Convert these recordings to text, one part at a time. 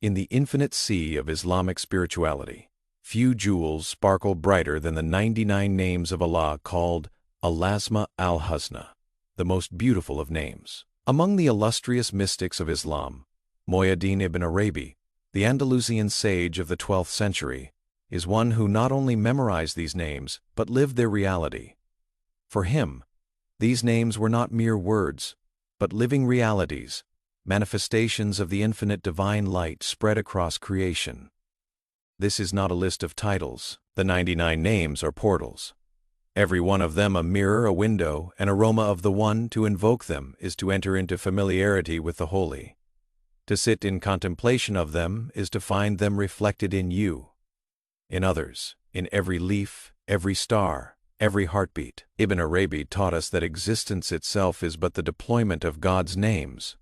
In the infinite sea of Islamic spirituality, few jewels sparkle brighter than the 99 names of Allah called Al-Asma al-Husna, the most beautiful of names. Among the illustrious mystics of Islam, Muhyiddin Ibn Arabi, the Andalusian sage of the 12th century, is one who not only memorized these names but lived their reality. For him, these names were not mere words, but living realities, manifestations of the infinite divine light spread across creation. This is not a list of titles. The 99 names are portals. Every one of them a mirror, a window, an aroma of the One. To invoke them is to enter into familiarity with the Holy. To sit in contemplation of them is to find them reflected in you, in others, in every leaf, every star, every heartbeat. Ibn Arabi taught us that existence itself is but the deployment of God's names.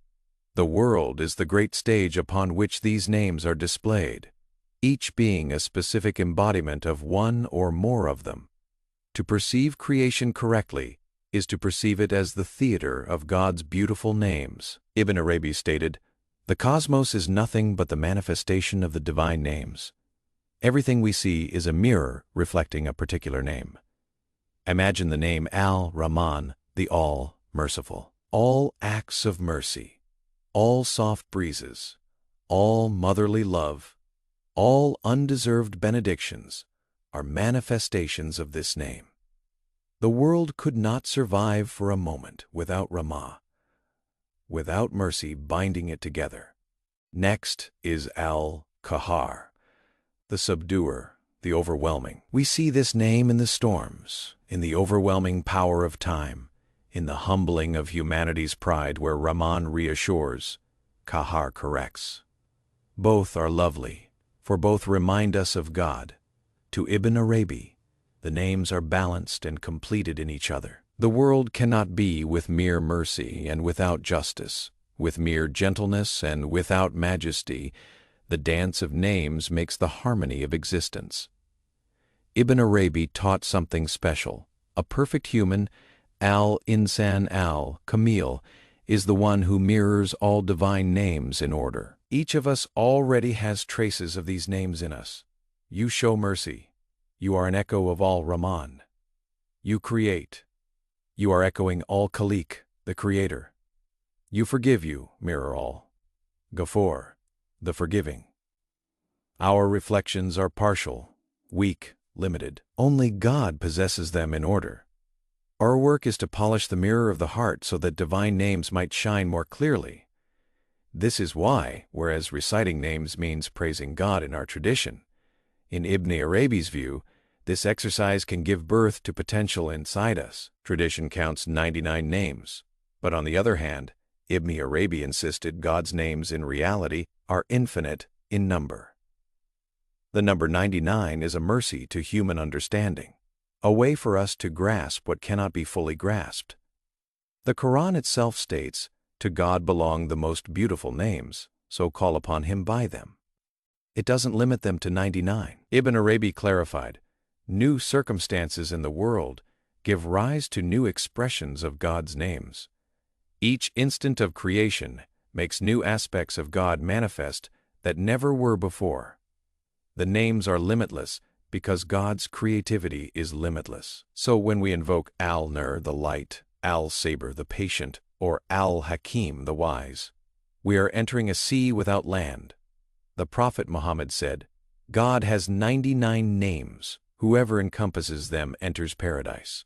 The world is the great stage upon which these names are displayed, each being a specific embodiment of one or more of them. To perceive creation correctly is to perceive it as the theater of God's beautiful names. Ibn Arabi stated, "The cosmos is nothing but the manifestation of the divine names. Everything we see is a mirror reflecting a particular name. Imagine the name Al-Rahman, the All-Merciful. All acts of mercy, all soft breezes, all motherly love, all undeserved benedictions are manifestations of this name. The world could not survive for a moment without Rahmah, without mercy binding it together." Next is Al-Qahar, the subduer, the overwhelming. We see this name in the storms, in the overwhelming power of time, in the humbling of humanity's pride where Rahman reassures, Qahar corrects. Both are lovely, for both remind us of God. To Ibn Arabi, the names are balanced and completed in each other. The world cannot be with mere mercy and without justice, with mere gentleness and without majesty. The dance of names makes the harmony of existence. Ibn Arabi taught something special. A perfect human, Al-Insan al-Kamil, is the one who mirrors all divine names in order. Each of us already has traces of these names in us. You show mercy. You are an echo of Al-Rahman. You create. You are echoing Al-Khaliq, the Creator. You forgive. You mirror Al-Ghafur, the Forgiving. Our reflections are partial, weak, limited. Only God possesses them in order. Our work is to polish the mirror of the heart so that divine names might shine more clearly. This is why, whereas reciting names means praising God in our tradition, in Ibn Arabi's view, this exercise can give birth to potential inside us. Tradition counts 99 names, but on the other hand, Ibn Arabi insisted God's names in reality are infinite in number. The number 99 is a mercy to human understanding, a way for us to grasp what cannot be fully grasped. The Quran itself states, "To God belong the most beautiful names, so call upon Him by them." It doesn't limit them to 99. Ibn Arabi clarified, "New circumstances in the world give rise to new expressions of God's names. Each instant of creation makes new aspects of God manifest that never were before. The names are limitless because God's creativity is limitless. So when we invoke Al-Nur, the light, Al-Sabr, the patient, or Al-Hakim, the wise, we are entering a sea without land. The Prophet Muhammad said, "God has 99 names. Whoever encompasses them enters paradise."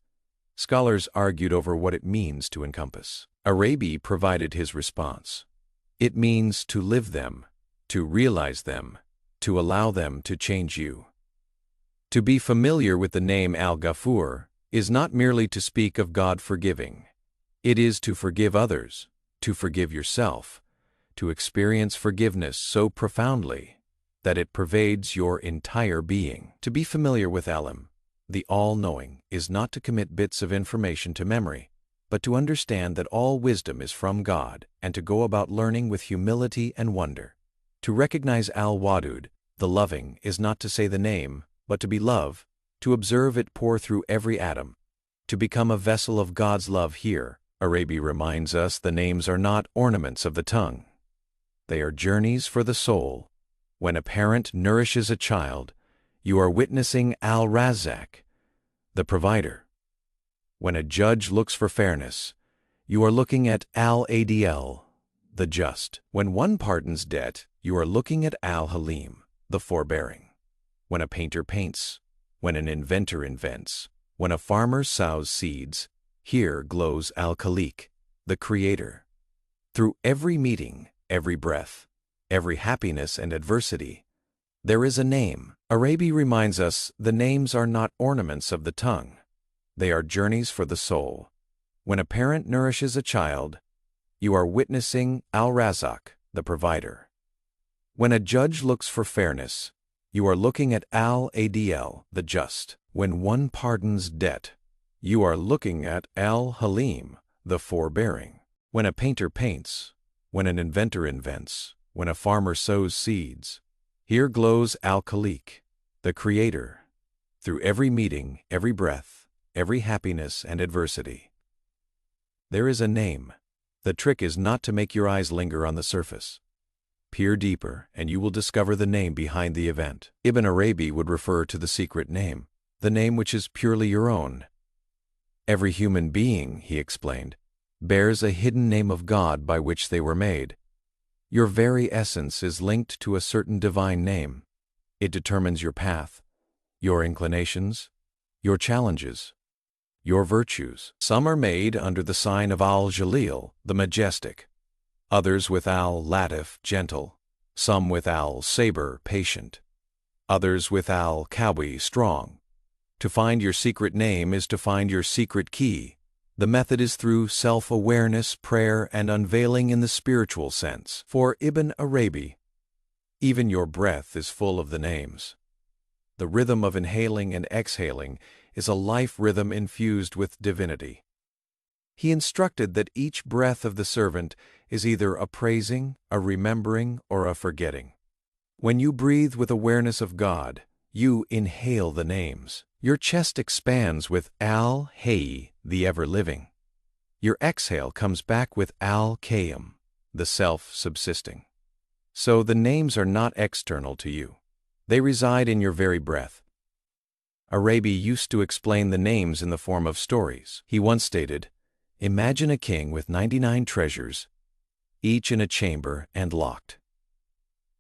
Scholars argued over what it means to encompass. Arabi provided his response. It means to live them, to realize them, to allow them to change you. To be familiar with the name Al-Ghafur is not merely to speak of God forgiving. It is to forgive others, to forgive yourself, to experience forgiveness so profoundly that it pervades your entire being. To be familiar with Alim, the all-knowing, is not to commit bits of information to memory, but to understand that all wisdom is from God and to go about learning with humility and wonder. To recognize Al-Wadud, the loving, is not to say the name, but to be love, to observe it pour through every atom. To become a vessel of God's love here, Arabi reminds us the names are not ornaments of the tongue. They are journeys for the soul, When a parent nourishes a child, you are witnessing Al-Razzaq, the provider. When a judge looks for fairness, you are looking at Al-Adl, the just. When one pardons debt, you are looking at Al-Halim, the forbearing. When a painter paints, when an inventor invents, when a farmer sows seeds, here glows Al-Khaliq, the creator. Through every meeting, every breath, every happiness and adversity, there is a name. Arabi reminds us the names are not ornaments of the tongue. They are journeys for the soul. When a parent nourishes a child, you are witnessing Al-Razzaq, the provider. When a judge looks for fairness, you are looking at Al-Adl, the just. When one pardons debt, you are looking at Al-Halim, the forbearing. When a painter paints, when an inventor invents, when a farmer sows seeds, here glows Al-Khaliq, the creator. Through every meeting, every breath, every happiness and adversity, there is a name. The trick is not to make your eyes linger on the surface. Peer deeper, and you will discover the name behind the event. Ibn Arabi would refer to the secret name, the name which is purely your own. Every human being, he explained, bears a hidden name of God by which they were made. Your very essence is linked to a certain divine name. It determines your path, your inclinations, your challenges, your virtues. Some are made under the sign of Al-Jalil, the majestic, others with Al-Latif, gentle, some with Al-Sabr, patient, others with Al-Qawi, strong. To find your secret name is to find your secret key. The method is through self-awareness, prayer, and unveiling in the spiritual sense. For Ibn Arabi, even your breath is full of the names. The rhythm of inhaling and exhaling is a life rhythm infused with divinity. He instructed that each breath of the servant is either a praising, a remembering, or a forgetting. When you breathe with awareness of God, you inhale the names. Your chest expands with Al-Hayy, the ever-living. Your exhale comes back with Al-Qayyum, the self-subsisting. So the names are not external to you. They reside in your very breath. Arabi used to explain the names in the form of stories. He once stated, "Imagine a king with 99 treasures, each in a chamber and locked.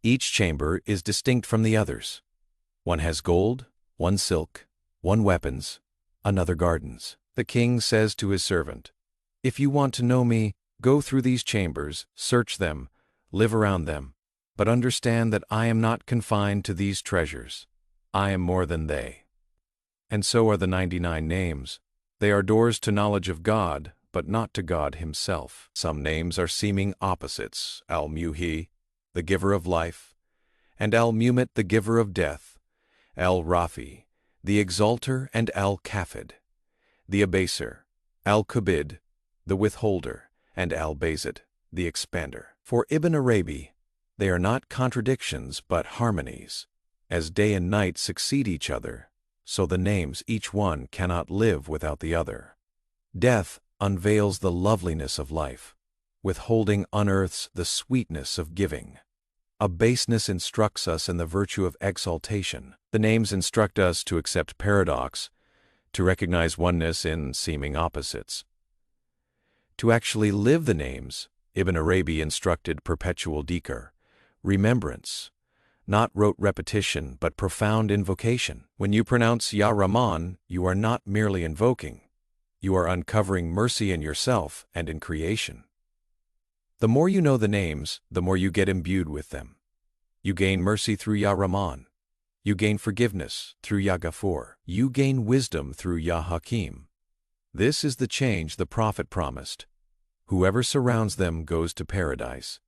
Each chamber is distinct from the others. One has gold, one silk, one weapons, another gardens. The king says to his servant, 'If you want to know me, go through these chambers, search them, live around them, but understand that I am not confined to these treasures. I am more than they.' And so are the 99 names. They are doors to knowledge of God, but not to God himself. Some names are seeming opposites, Al-Muhi, the giver of life, and Al-Mumit, the giver of death, Al-Rafi, the exalter, and Al-Kafid, the abaser, Al-Kabid, the withholder, and Al-Bazid, the expander. For Ibn Arabi, they are not contradictions but harmonies. As day and night succeed each other, so the names each one cannot live without the other. Death unveils the loveliness of life. Withholding unearths the sweetness of giving. Abaseness instructs us in the virtue of exaltation. The names instruct us to accept paradox, to recognize oneness in seeming opposites. To actually live the names, Ibn Arabi instructed perpetual dhikr, remembrance, not rote repetition but profound invocation. When you pronounce Ya Rahman, you are not merely invoking. You are uncovering mercy in yourself and in creation. The more you know the names, the more you get imbued with them. You gain mercy through Ya Rahman. You gain forgiveness through Ya Ghafur. You gain wisdom through Ya Hakim. This is the change the Prophet promised. Whoever surrounds them goes to paradise.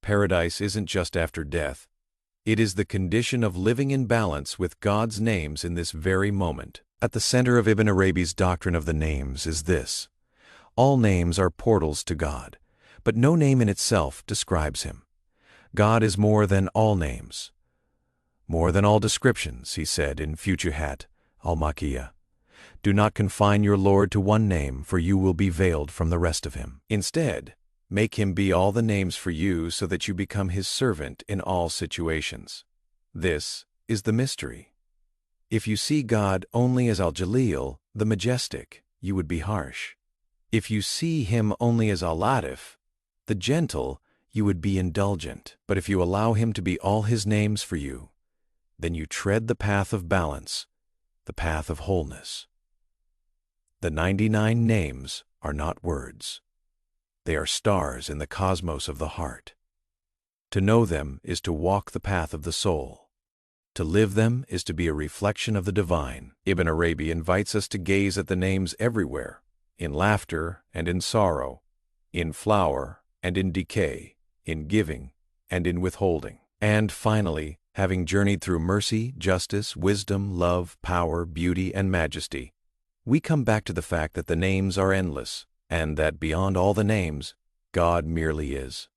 Paradise isn't just after death. It is the condition of living in balance with God's names in this very moment. At the center of Ibn Arabi's doctrine of the names is this: all names are portals to God, but no name in itself describes him. God is more than all names, more than all descriptions, he said in Futuhat al-Makkiyah. Do not confine your Lord to one name, for you will be veiled from the rest of him. Instead, make him be all the names for you so that you become his servant in all situations. This is the mystery. If you see God only as Al-Jalil, the majestic, you would be harsh. If you see him only as Al-Latif, the gentle, you would be indulgent. But if you allow him to be all his names for you, then you tread the path of balance, the path of wholeness. The 99 names are not words. They are stars in the cosmos of the heart. To know them is to walk the path of the soul. To live them is to be a reflection of the divine. Ibn Arabi invites us to gaze at the names everywhere, in laughter and in sorrow, in flower and in decay, in giving and in withholding. And finally, having journeyed through mercy, justice, wisdom, love, power, beauty, and majesty, we come back to the fact that the names are endless, and that beyond all the names, God merely is.